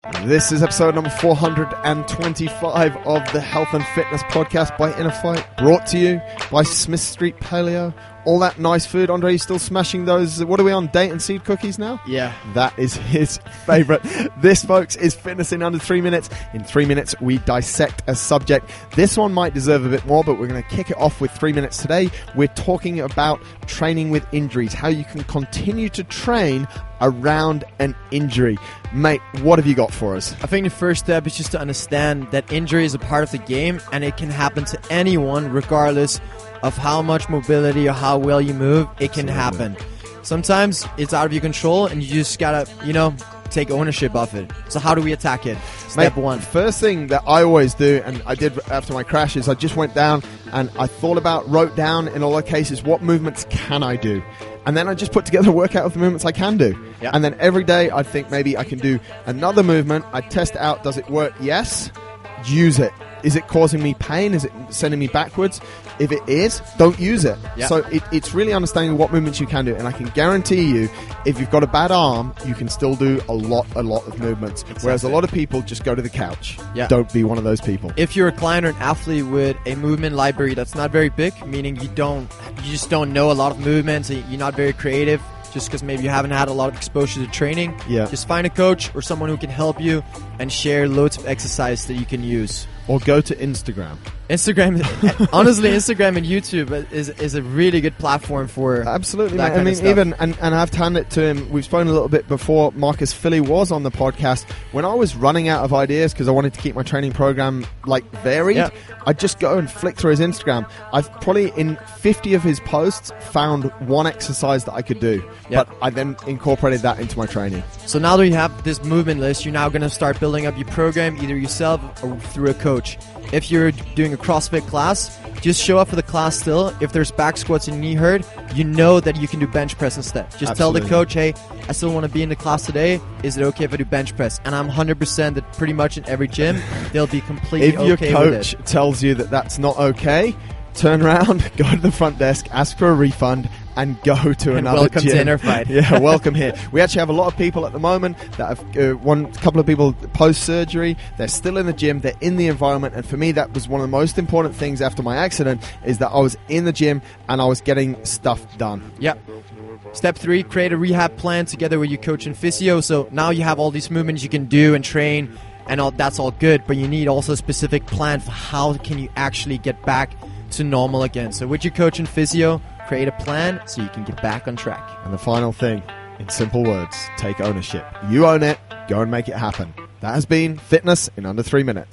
This is episode number 425 of the Health and Fitness Podcast by InnerFight, brought to you by Smith Street Paleo. All that nice food. Andre, you still smashing those, what are we on, date and seed cookies now? Yeah. That is his favorite. This, folks, is Fitness in Under 3 Minutes. In 3 minutes, we dissect a subject. This one might deserve a bit more, but we're going to kick it off with 3 minutes today. We're talking about training with injuries, how you can continue to train around an injury. Mate, what have you got for us? I think the first step is just to understand that injury is a part of the game and it can happen to anyone regardless of how much mobility or how well you move. It can happen. Sometimes it's out of your control and you just gotta, take ownership of it. So how do we attack it? Step one. First thing that I always do, and I did after my crash, is I just went down and I wrote down in all the cases, what movements can I do? And then I just put together a workout of the movements I can do. Yep. And then every day I'd think maybe I can do another movement. I'd test it out. Does it work? Yes. Use it. Is it causing me pain? Is it sending me backwards? If it is, don't use it. Yep. So it's really understanding what movements you can do. And I can guarantee you, if you've got a bad arm, you can still do a lot of movements. Exactly. Whereas a lot of people just go to the couch. Yep. Don't be one of those people. If you're a client or an athlete with a movement library that's not very big, meaning you just don't know a lot of movements, and you're not very creative, just because maybe you haven't had a lot of exposure to training, just find a coach or someone who can help you and share loads of exercise that you can use. Or go to Instagram. Honestly, Instagram and YouTube is a really good platform for absolutely. That kind of stuff. Even and I have to hand it to him. We've spoken a little bit before. Marcus Philly was on the podcast. When I was running out of ideas because I wanted to keep my training program varied, I'd just go and flick through his Instagram. I've probably in 50 of his posts found one exercise that I could do, but I then incorporated that into my training. So now that you have this movement list, you're now going to start building up your program either yourself or through a coach. If you're doing a CrossFit class, just show up for the class still. If there's back squats and knee hurt, you know that you can do bench press instead. Just tell the coach, hey, I still want to be in the class today. Is it okay if I do bench press? And I'm 100% that pretty much in every gym, they'll be completely okay with it. If your coach tells you that that's not okay, turn around, go to the front desk, ask for a refund, and go to another welcome gym. To InnerFight. Yeah, welcome here. We actually have a lot of people at the moment that have a couple of people post-surgery. They're still in the gym. They're in the environment. And for me, that was one of the most important things after my accident is that I was in the gym and I was getting stuff done. Yeah. Step 3, create a rehab plan together with your coach and physio. So now you have all these movements you can do and train, and that's all good. But you need also a specific plan for how can you actually get back to normal again. So with your coach and physio, create a plan so you can get back on track. And the final thing, in simple words, take ownership. You own it. Go and make it happen. That has been Fitness in Under 3 Minutes.